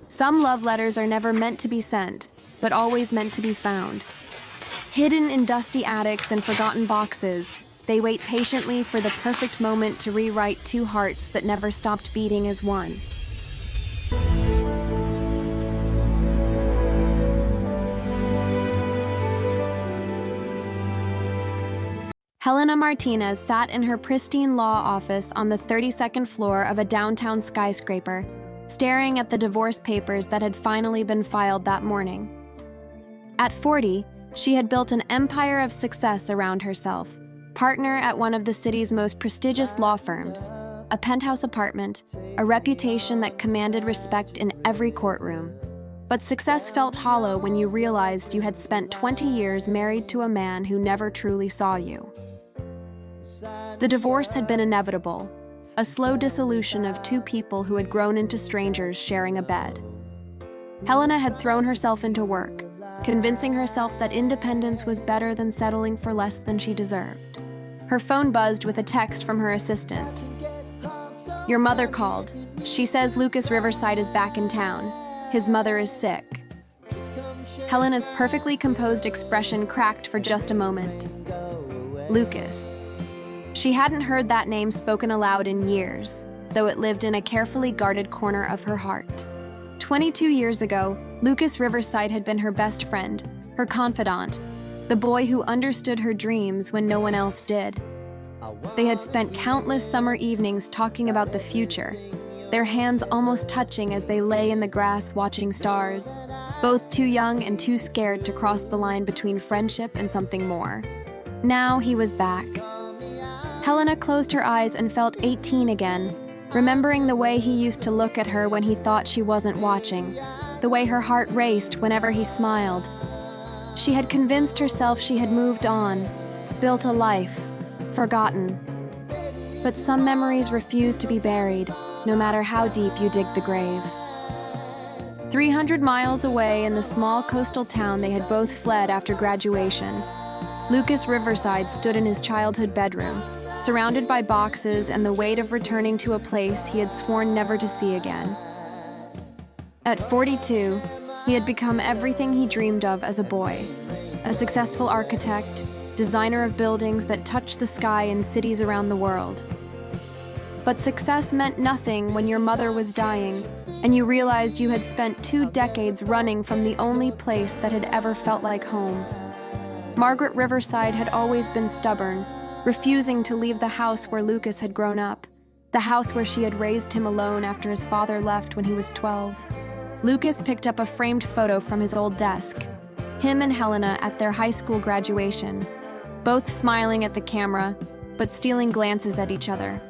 Some love letters are never meant to be sent, but always meant to be found. Hidden in dusty attics and forgotten boxes, they wait patiently for the perfect moment to rewrite two hearts that never stopped beating as one. Helena Martinez sat in her pristine law office on the 32nd floor of a downtown skyscraper, staring at the divorce papers that had finally been filed that morning. At 40, she had built an empire of success around herself, partner at one of the city's most prestigious law firms, a penthouse apartment, a reputation that commanded respect in every courtroom. But success felt hollow when you realized you had spent 20 years married to a man who never truly saw you. The divorce had been inevitable, a slow dissolution of two people who had grown into strangers sharing a bed. Helena had thrown herself into work, convincing herself that independence was better than settling for less than she deserved. Her phone buzzed with a text from her assistant. "Your mother called. She says Lucas Riverside is back in town. His mother is sick." Helena's perfectly composed expression cracked for just a moment. Lucas. She hadn't heard that name spoken aloud in years, though it lived in a carefully guarded corner of her heart. 22 years ago, Lucas Riverside had been her best friend, her confidant, the boy who understood her dreams when no one else did. They had spent countless summer evenings talking about the future, their hands almost touching as they lay in the grass watching stars, both too young and too scared to cross the line between friendship and something more. Now he was back. Helena closed her eyes and felt 18 again, remembering the way he used to look at her when he thought she wasn't watching, the way her heart raced whenever he smiled. She had convinced herself she had moved on, built a life, forgotten. But some memories refuse to be buried, no matter how deep you dig the grave. 300 miles away in the small coastal town they had both fled after graduation, Lucas Riverside stood in his childhood bedroom, surrounded by boxes and the weight of returning to a place he had sworn never to see again. At 42, he had become everything he dreamed of as a boy, a successful architect, designer of buildings that touched the sky in cities around the world. But success meant nothing when your mother was dying, and you realized you had spent 2 decades running from the only place that had ever felt like home. Margaret Riverside had always been stubborn, refusing to leave the house where Lucas had grown up, the house where she had raised him alone after his father left when he was 12. Lucas picked up a framed photo from his old desk, him and Helena at their high school graduation, both smiling at the camera, but stealing glances at each other.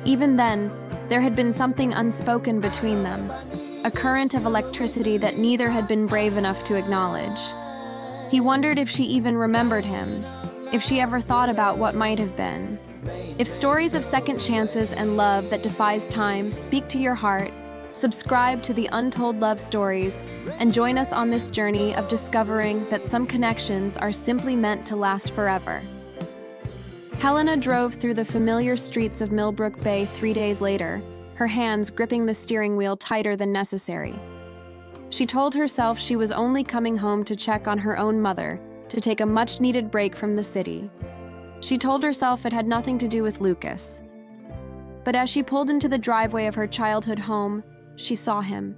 Even then, there had been something unspoken between them, a current of electricity that neither had been brave enough to acknowledge. He wondered if she even remembered him, if she ever thought about what might have been. If stories of second chances and love that defies time speak to your heart, subscribe to the Untold Love Stories and join us on this journey of discovering that some connections are simply meant to last forever. Helena drove through the familiar streets of Millbrook Bay 3 days later, her hands gripping the steering wheel tighter than necessary. She told herself she was only coming home to check on her own mother, to take a much-needed break from the city. She told herself it had nothing to do with Lucas. But as she pulled into the driveway of her childhood home, she saw him.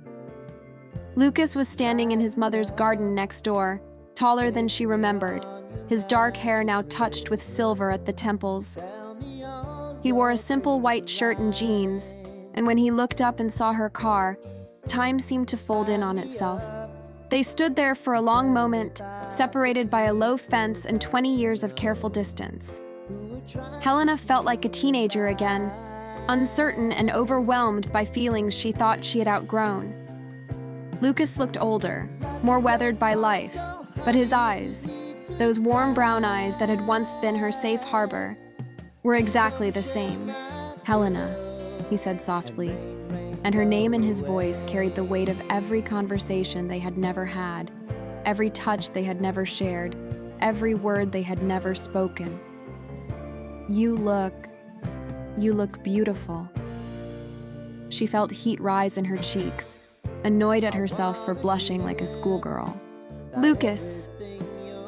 Lucas was standing in his mother's garden next door, taller than she remembered, his dark hair now touched with silver at the temples. He wore a simple white shirt and jeans, and when he looked up and saw her car, time seemed to fold in on itself. They stood there for a long moment, separated by a low fence and 20 years of careful distance. Helena felt like a teenager again, uncertain and overwhelmed by feelings she thought she had outgrown. Lucas looked older, more weathered by life, but his eyes, those warm brown eyes that had once been her safe harbor, were exactly the same. "Helena," he said softly, and her name in his voice carried the weight of every conversation they had never had, every touch they had never shared, every word they had never spoken. You look beautiful." She felt heat rise in her cheeks, annoyed at herself for blushing like a schoolgirl. "Lucas,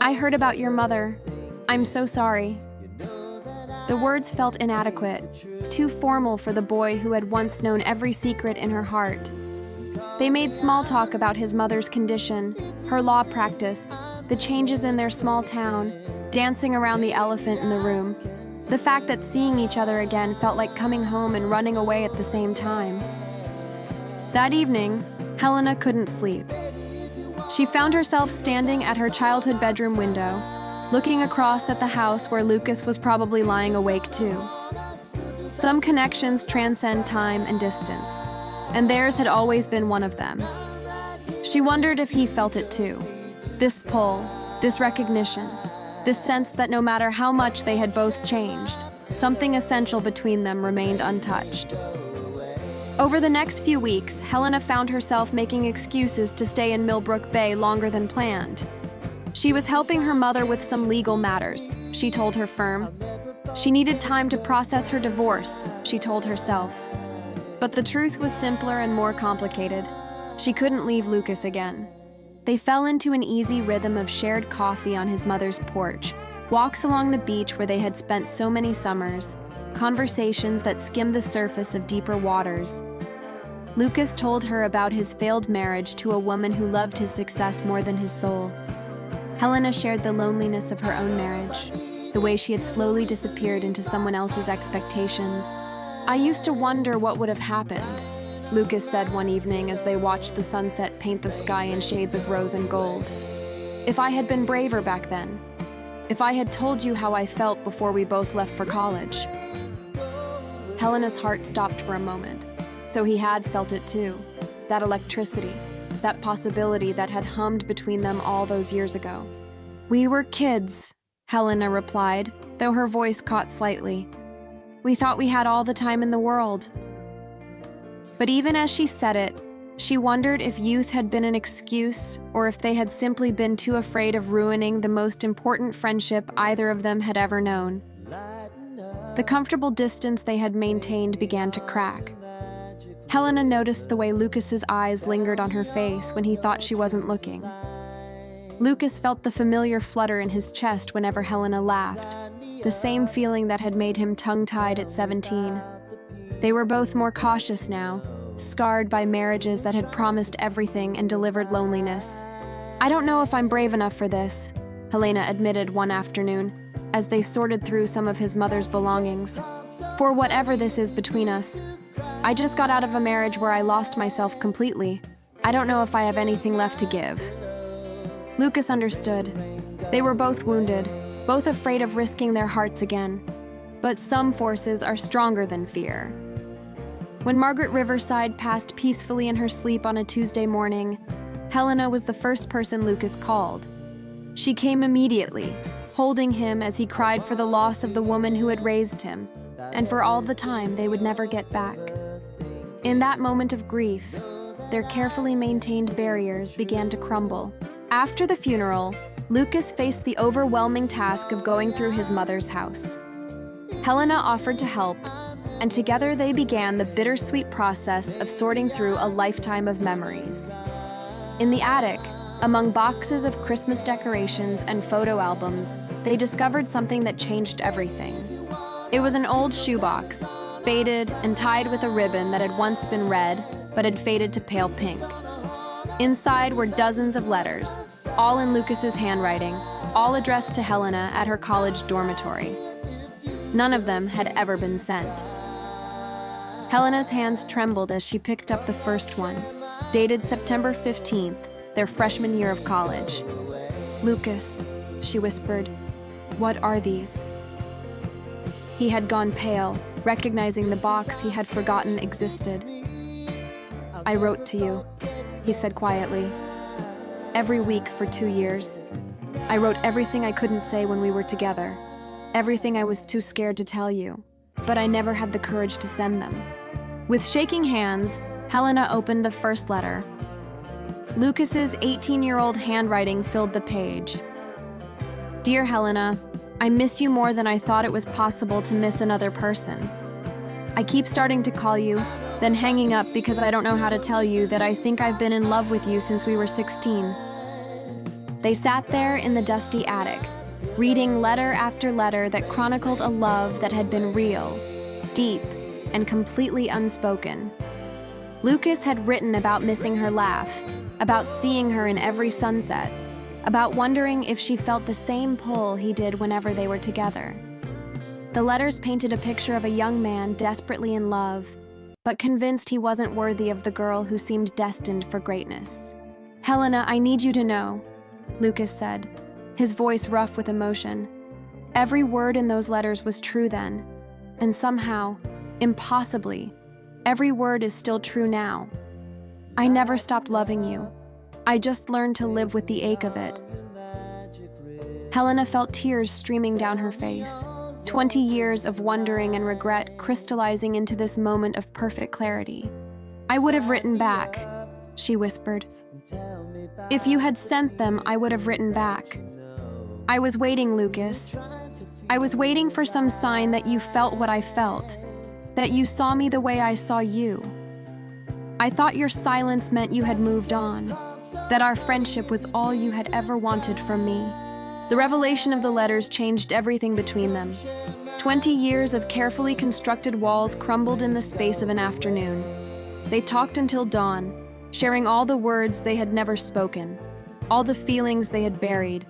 I heard about your mother. I'm so sorry." The words felt inadequate, too formal for the boy who had once known every secret in her heart. They made small talk about his mother's condition, her law practice, the changes in their small town, dancing around the elephant in the room, the fact that seeing each other again felt like coming home and running away at the same time. That evening, Helena couldn't sleep. She found herself standing at her childhood bedroom window, looking across at the house where Lucas was probably lying awake too. Some connections transcend time and distance, and theirs had always been one of them. She wondered if he felt it too. This pull, this recognition, this sense that no matter how much they had both changed, something essential between them remained untouched. Over the next few weeks, Helena found herself making excuses to stay in Millbrook Bay longer than planned. She was helping her mother with some legal matters, she told her firm. She needed time to process her divorce, she told herself. But the truth was simpler and more complicated. She couldn't leave Lucas again. They fell into an easy rhythm of shared coffee on his mother's porch, walks along the beach where they had spent so many summers, conversations that skimmed the surface of deeper waters. Lucas told her about his failed marriage to a woman who loved his success more than his soul. Helena shared the loneliness of her own marriage, the way she had slowly disappeared into someone else's expectations. "I used to wonder what would have happened," Lucas said one evening as they watched the sunset paint the sky in shades of rose and gold. "If I had been braver back then. If I had told you how I felt before we both left for college." Helena's heart stopped for a moment. So he had felt it too. That electricity, that possibility that had hummed between them all those years ago. "We were kids," Helena replied, though her voice caught slightly. "We thought we had all the time in the world." But even as she said it, she wondered if youth had been an excuse or if they had simply been too afraid of ruining the most important friendship either of them had ever known. The comfortable distance they had maintained began to crack. Helena noticed the way Lucas's eyes lingered on her face when he thought she wasn't looking. Lucas felt the familiar flutter in his chest whenever Helena laughed, the same feeling that had made him tongue-tied at 17. They were both more cautious now, scarred by marriages that had promised everything and delivered loneliness. "I don't know if I'm brave enough for this," Helena admitted one afternoon, as they sorted through some of his mother's belongings. "For whatever this is between us, I just got out of a marriage where I lost myself completely. I don't know if I have anything left to give." Lucas understood. They were both wounded, both afraid of risking their hearts again. But some forces are stronger than fear. When Margaret Riverside passed peacefully in her sleep on a Tuesday morning, Helena was the first person Lucas called. She came immediately, holding him as he cried for the loss of the woman who had raised him, and for all the time they would never get back. In that moment of grief, their carefully maintained barriers began to crumble. After the funeral, Lucas faced the overwhelming task of going through his mother's house. Helena offered to help, and together they began the bittersweet process of sorting through a lifetime of memories. In the attic, among boxes of Christmas decorations and photo albums, they discovered something that changed everything. It was an old shoebox, faded and tied with a ribbon that had once been red, but had faded to pale pink. Inside were dozens of letters, all in Lucas's handwriting, all addressed to Helena at her college dormitory. None of them had ever been sent. Helena's hands trembled as she picked up the first one, dated September 15th, their freshman year of college. "Lucas," she whispered, "what are these?" He had gone pale, recognizing the box he had forgotten existed. "I wrote to you," he said quietly. "Every week for 2 years. I wrote everything I couldn't say when we were together, everything I was too scared to tell you, but I never had the courage to send them." With shaking hands, Helena opened the first letter. Lucas's 18-year-old handwriting filled the page. "Dear Helena, I miss you more than I thought it was possible to miss another person. I keep starting to call you then hanging up because I don't know how to tell you that I think I've been in love with you since we were 16. They sat there in the dusty attic, reading letter after letter that chronicled a love that had been real, deep, and completely unspoken. Lucas had written about missing her laugh, about seeing her in every sunset, about wondering if she felt the same pull he did whenever they were together. The letters painted a picture of a young man desperately in love, but convinced he wasn't worthy of the girl who seemed destined for greatness. "Helena, I need you to know," Lucas said, his voice rough with emotion. Every word in those letters was true then, and somehow, impossibly, every word is still true now. I never stopped loving you. I just learned to live with the ache of it. Helena felt tears streaming down her face, 20 years of wondering and regret crystallizing into this moment of perfect clarity. "I would have written back," she whispered. "If you had sent them, I would have written back. I was waiting, Lucas. I was waiting for some sign that you felt what I felt, that you saw me the way I saw you. I thought your silence meant you had moved on, that our friendship was all you had ever wanted from me." The revelation of the letters changed everything between them. 20 years of carefully constructed walls crumbled in the space of an afternoon. They talked until dawn, sharing all the words they had never spoken, all the feelings they had buried,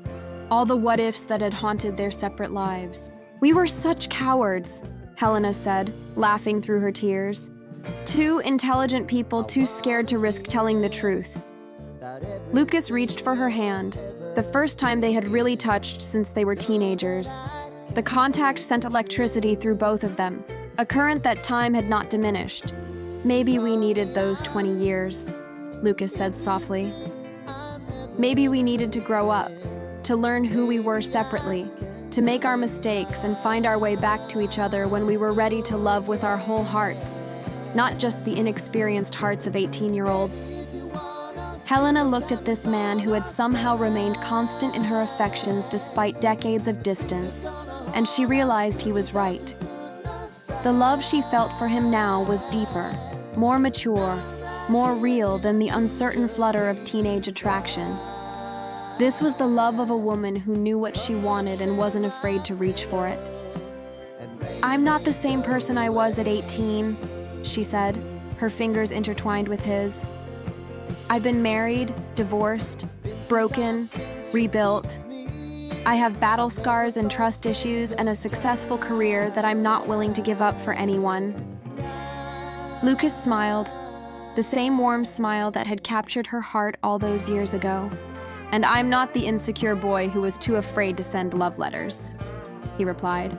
all the what-ifs that had haunted their separate lives. "We were such cowards," Helena said, laughing through her tears. "Two intelligent people too scared to risk telling the truth." Lucas reached for her hand, the first time they had really touched since they were teenagers. The contact sent electricity through both of them, a current that time had not diminished. "Maybe we needed those 20 years, Lucas said softly. "Maybe we needed to grow up, to learn who we were separately, to make our mistakes and find our way back to each other when we were ready to love with our whole hearts, not just the inexperienced hearts of 18-year-olds. Helena looked at this man who had somehow remained constant in her affections despite decades of distance, and she realized he was right. The love she felt for him now was deeper, more mature, more real than the uncertain flutter of teenage attraction. This was the love of a woman who knew what she wanted and wasn't afraid to reach for it. "I'm not the same person I was at 18, she said, her fingers intertwined with his. "I've been married, divorced, broken, rebuilt. I have battle scars and trust issues and a successful career that I'm not willing to give up for anyone." Lucas smiled, the same warm smile that had captured her heart all those years ago. "And I'm not the insecure boy who was too afraid to send love letters," he replied.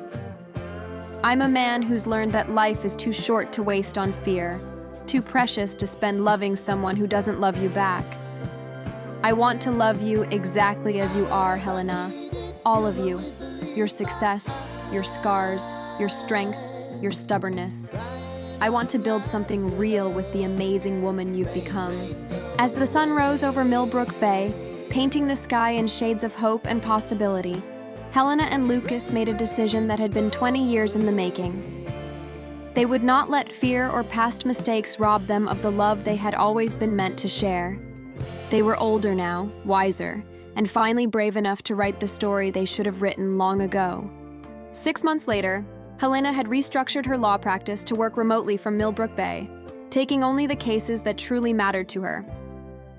"I'm a man who's learned that life is too short to waste on fear, too precious to spend loving someone who doesn't love you back. I want to love you exactly as you are, Helena. All of you. Your success, your scars, your strength, your stubbornness. I want to build something real with the amazing woman you've become." As the sun rose over Millbrook Bay, painting the sky in shades of hope and possibility, Helena and Lucas made a decision that had been 20 years in the making. They would not let fear or past mistakes rob them of the love they had always been meant to share. They were older now, wiser, and finally brave enough to write the story they should have written long ago. 6 months later, Helena had restructured her law practice to work remotely from Millbrook Bay, taking only the cases that truly mattered to her.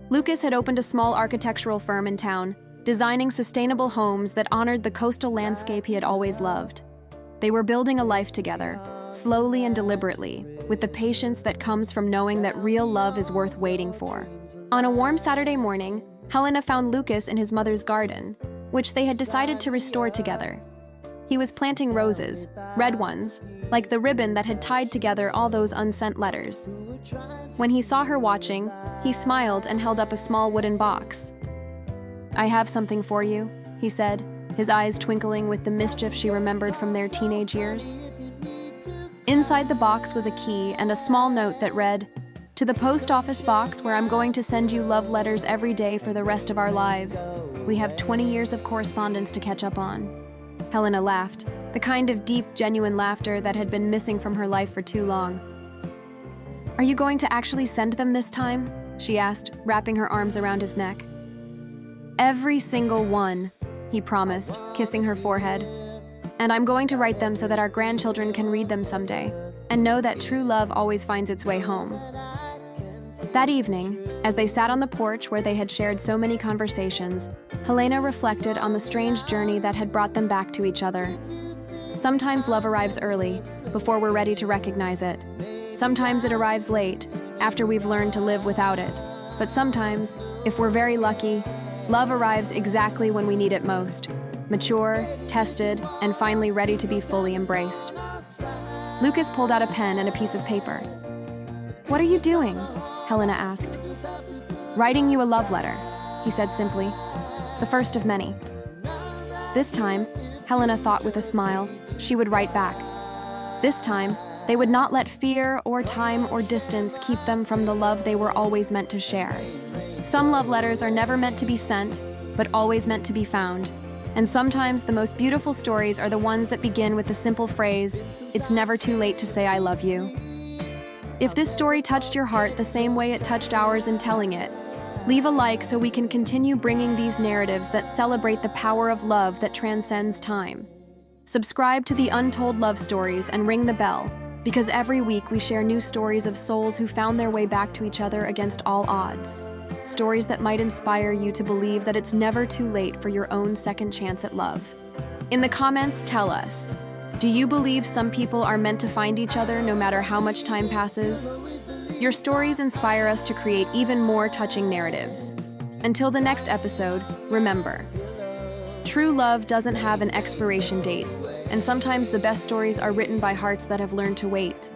Lucas had opened a small architectural firm in town, designing sustainable homes that honored the coastal landscape he had always loved. They were building a life together, slowly and deliberately, with the patience that comes from knowing that real love is worth waiting for. On a warm Saturday morning, Helena found Lucas in his mother's garden, which they had decided to restore together. He was planting roses, red ones, like the ribbon that had tied together all those unsent letters. When he saw her watching, he smiled and held up a small wooden box. "I have something for you," he said, his eyes twinkling with the mischief she remembered from their teenage years. Inside the box was a key and a small note that read, "To the post office box where I'm going to send you love letters every day for the rest of our lives. We have 20 years of correspondence to catch up on." Helena laughed, the kind of deep, genuine laughter that had been missing from her life for too long. Are you going to actually send them this time? She asked, wrapping her arms around his neck. Every single one, he promised, kissing her forehead. And I'm going to write them so that our grandchildren can read them someday, and know that true love always finds its way home. That evening, as they sat on the porch where they had shared so many conversations, Helena reflected on the strange journey that had brought them back to each other. Sometimes love arrives early, before we're ready to recognize it. Sometimes it arrives late, after we've learned to live without it. But sometimes, if we're very lucky, love arrives exactly when we need it most, mature, tested, and finally ready to be fully embraced. Lucas pulled out a pen and a piece of paper. "What are you doing?" Helena asked. "Writing you a love letter," he said simply. "The first of many." This time, Helena thought with a smile, she would write back. This time, they would not let fear or time or distance keep them from the love they were always meant to share. Some love letters are never meant to be sent, but always meant to be found. And sometimes the most beautiful stories are the ones that begin with the simple phrase, "It's never too late to say I love you." If this story touched your heart the same way it touched ours in telling it, leave a like so we can continue bringing these narratives that celebrate the power of love that transcends time. Subscribe to the Untold Love Stories and ring the bell, because every week we share new stories of souls who found their way back to each other against all odds. Stories that might inspire you to believe that it's never too late for your own second chance at love. In the comments, tell us, do you believe some people are meant to find each other no matter how much time passes? Your stories inspire us to create even more touching narratives. Until the next episode, remember, true love doesn't have an expiration date, and sometimes the best stories are written by hearts that have learned to wait.